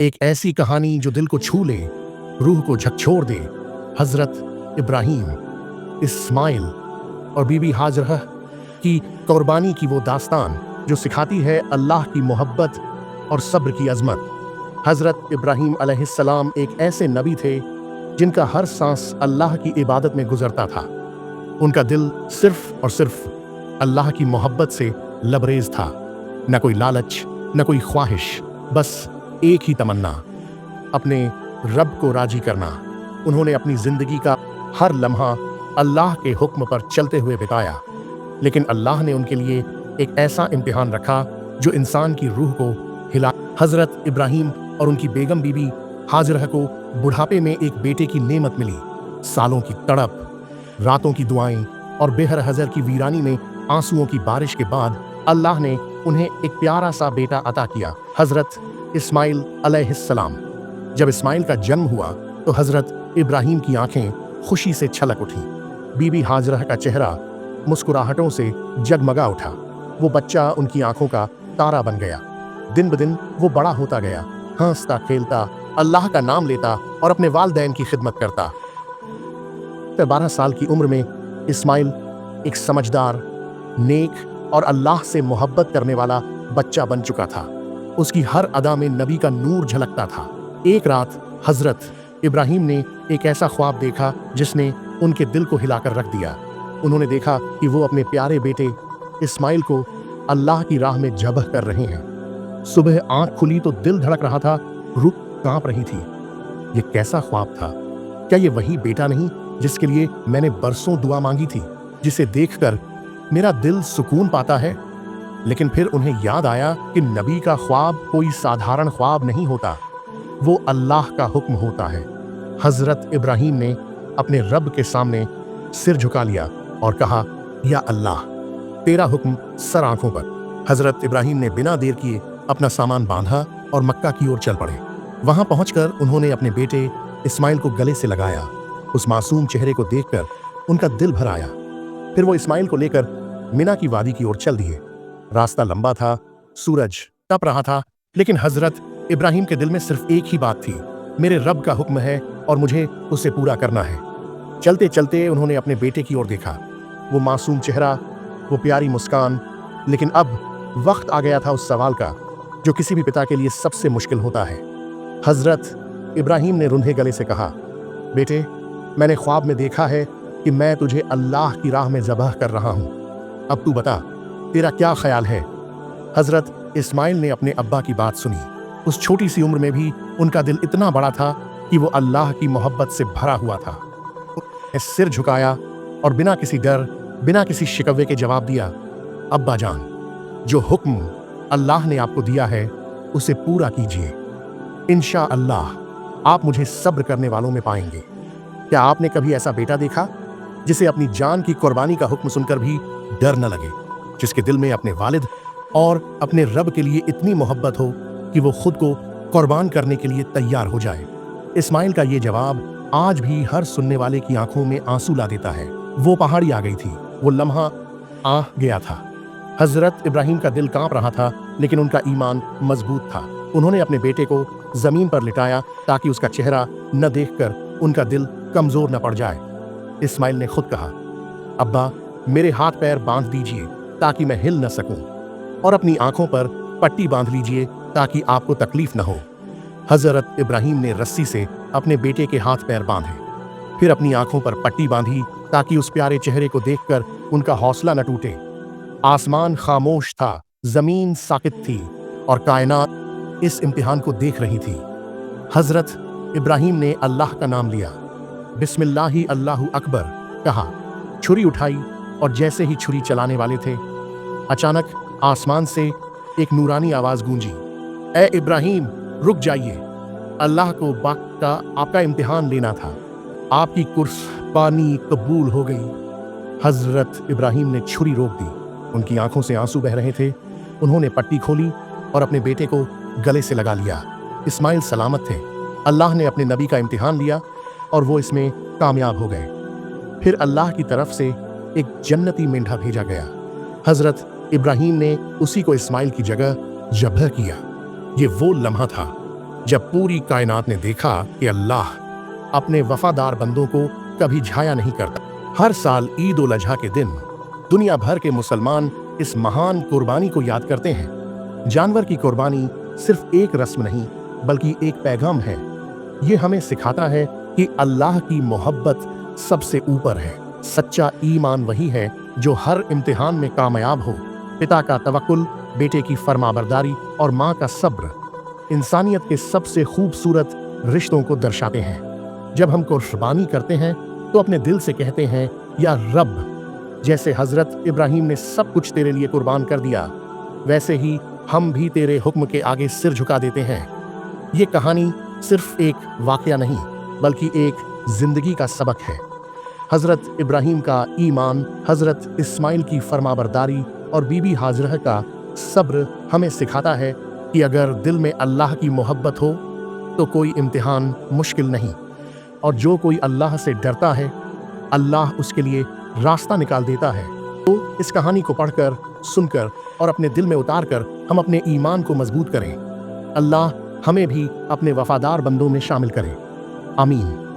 एक ऐसी कहानी जो दिल को छू ले, रूह को झकझोर दे। हजरत इब्राहीम, इस्माइल और बीबी हाजरा की कुर्बानी की वो दास्तान जो सिखाती है अल्लाह की मोहब्बत और सब्र की अजमत। हजरत इब्राहीम अलैहिस्सलाम एक ऐसे नबी थे जिनका हर सांस अल्लाह की इबादत में गुजरता था। उनका दिल सिर्फ और सिर्फ अल्लाह की मोहब्बत से लबरेज था। न कोई लालच, न कोई ख्वाहिश, बस एक ही तमन्ना, अपने रब को राजी करना। उन्होंने अपनी जिंदगी का हर लम्हा अल्लाह के हुक्म पर चलते हुए बिताया, लेकिन अल्लाह ने उनके लिए एक ऐसा इम्तिहान रखा जो इंसान की रूह को हिला। हजरत इब्राहीम और उनकी बेगम बीबी हाजरा को बुढ़ापे में एक बेटे की नेमत मिली। सालों की तड़प, रातों की दुआएं और बेहर हजर की वीरानी में आंसुओं की बारिश के बाद अल्लाह ने उन्हें एक प्यारा सा बेटा अता किया, हजरत इस्माइल अलैहिस्सलाम। जब इस्माइल का जन्म हुआ तो हजरत इब्राहीम की आंखें खुशी से छलक उठी। बीबी हाजरा का चेहरा मुस्कुराहटों से जगमगा उठा। वो बच्चा उनकी आंखों का तारा बन गया। दिन ब दिन वो बड़ा होता गया, हंसता खेलता, अल्लाह का नाम लेता और अपने वालिदैन की खिदमत करता। 12 साल की उम्र में इस्माइल एक समझदार, नेक और अल्लाह से मोहब्बत करने वाला बच्चा बन चुका था। उसकी हर अदा में नबी का नूर झलकता था। एक रात हजरत इब्राहीम ने एक ऐसा ख्वाब देखा जिसने उनके दिल को हिलाकर रख दिया। उन्होंने देखा कि वो अपने प्यारे बेटे इस्माइल को अल्लाह की राह में ज़बह कर रहे हैं। सुबह आंख खुली तो दिल धड़क रहा था, रूह कांप रही थी। ये कैसा ख्वाब था? क्या ये वही बेटा नहीं जिसके लिए मैंने बरसों दुआ मांगी थी, जिसे देखकर मेरा दिल सुकून पाता है? लेकिन फिर उन्हें याद आया कि नबी का ख्वाब कोई साधारण ख्वाब नहीं होता, वो अल्लाह का हुक्म होता है। हजरत इब्राहीम ने अपने रब के सामने सिर झुका लिया और कहा, या अल्लाह, तेरा हुक्म सर आंखों पर। हजरत इब्राहीम ने बिना देर किए अपना सामान बांधा और मक्का की ओर चल पड़े। वहां पहुंचकर उन्होंने अपने बेटे इस्माइल को गले से लगाया। उस मासूम चेहरे को देखकर उनका दिल भर आया। फिर वो इस्माइल को लेकर मिना की वादी की ओर चल दिए। रास्ता लंबा था, सूरज तप रहा था, लेकिन हजरत इब्राहीम के दिल में सिर्फ एक ही बात थी, मेरे रब का हुक्म है और मुझे उसे पूरा करना है। चलते चलते उन्होंने अपने बेटे की ओर देखा। वो मासूम चेहरा, वो प्यारी मुस्कान, लेकिन अब वक्त आ गया था उस सवाल का जो किसी भी पिता के लिए सबसे मुश्किल होता है। हजरत इब्राहीम ने रुंधे गले से कहा, बेटे, मैंने ख्वाब में देखा है कि मैं तुझे अल्लाह की राह में ज़बह कर रहा हूँ। अब तू बता, तेरा क्या ख्याल है? हजरत इस्माइल ने अपने अब्बा की बात सुनी। उस छोटी सी उम्र में भी उनका दिल इतना बड़ा था कि वो अल्लाह की मोहब्बत से भरा हुआ था। उन्होंने सिर झुकाया और बिना किसी डर, बिना किसी शिकवे के जवाब दिया, अब्बा जान, जो हुक्म अल्लाह ने आपको दिया है उसे पूरा कीजिए। इंशा अल्लाह आप मुझे सब्र करने वालों में पाएंगे। क्या आपने कभी ऐसा बेटा देखा जिसे अपनी जान की कुर्बानी का हुक्म सुनकर भी डर न लगे, जिसके दिल में अपने वालिद और अपने रब के लिए इतनी मोहब्बत हो कि वो खुद को कुर्बान करने के लिए तैयार हो जाए? इस्माइल का ये जवाब आज भी हर सुनने वाले की आंखों में आंसू ला देता है। वो पहाड़ी आ गई थी, वो लम्हा आ गया था। हजरत इब्राहीम का दिल कांप रहा था, लेकिन उनका ईमान मजबूत था। उन्होंने अपने बेटे को जमीन पर लिटाया ताकि उसका चेहरा न देखकर उनका दिल कमजोर न पड़ जाए। इस्माइल ने खुद कहा, अब्बा, मेरे हाथ पैर बांध दीजिए ताकि मैं हिल न सकूं, और अपनी आंखों पर पट्टी बांध लीजिए ताकि आपको तकलीफ न हो। हजरत इब्राहीम ने रस्सी से अपने बेटे के हाथ पैर बांधे, फिर अपनी आंखों पर पट्टी बांधी ताकि उस प्यारे चेहरे को देखकर उनका हौसला न टूटे। आसमान खामोश था, जमीन साकित थी और कायनात इस इम्तिहान को देख रही थी। हजरत इब्राहीम ने अल्लाह का नाम लिया, बिस्मिल्लाहि अल्लाहु अकबर कहा, छुरी उठाई और जैसे ही छुरी चलाने वाले थे, अचानक आसमान से एक नूरानी आवाज गूंजी, ए इब्राहीम, रुक जाइए, अल्लाह को का आपका इम्तिहान लेना था, आपकी कुर्बानी कबूल हो गई। हजरत इब्राहीम ने छुरी रोक दी। उनकी आंखों से आंसू बह रहे थे। उन्होंने पट्टी खोली और अपने बेटे को गले से लगा लिया। इस्माइल सलामत थे। अल्लाह ने अपने नबी का इम्तिहान लिया और वो इसमें कामयाब हो गए। फिर अल्लाह की तरफ से एक जन्नती मेंढा भेजा गया। हजरत इब्राहीम ने उसी को इस्माइल की जगह ज़बह किया। ये वो लम्हा था जब पूरी कायनात ने देखा कि अल्लाह अपने वफादार बंदों को कभी झाया नहीं करता। हर साल ईद उल अजहा के दिन दुनिया भर के मुसलमान इस महान कुर्बानी को याद करते हैं। जानवर की कुर्बानी सिर्फ एक रस्म नहीं बल्कि एक पैगाम है। ये हमें सिखाता है कि अल्लाह की मोहब्बत सबसे ऊपर है। सच्चा ईमान वही है जो हर इम्तिहान में कामयाब हो। पिता का तवक्कुल, बेटे की फरमाबरदारी और माँ का सब्र इंसानियत के सबसे खूबसूरत रिश्तों को दर्शाते हैं। जब हम कुर्बानी करते हैं तो अपने दिल से कहते हैं, या रब, जैसे हजरत इब्राहिम ने सब कुछ तेरे लिए कुर्बान कर दिया, वैसे ही हम भी तेरे हुक्म के आगे सिर झुका देते हैं। ये कहानी सिर्फ एक वाकया नहीं बल्कि एक जिंदगी का सबक है। हजरत इब्राहिम का ईमान, हजरत इस्माइल की फरमाबरदारी और बीबी हाजरह का सब्र हमें सिखाता है कि अगर दिल में अल्लाह की मोहब्बत हो तो कोई इम्तिहान मुश्किल नहीं, और जो कोई अल्लाह से डरता है अल्लाह उसके लिए रास्ता निकाल देता है। तो इस कहानी को पढ़कर, सुनकर और अपने दिल में उतारकर हम अपने ईमान को मजबूत करें। अल्लाह हमें भी अपने वफादार बंदों में शामिल करें। आमीन।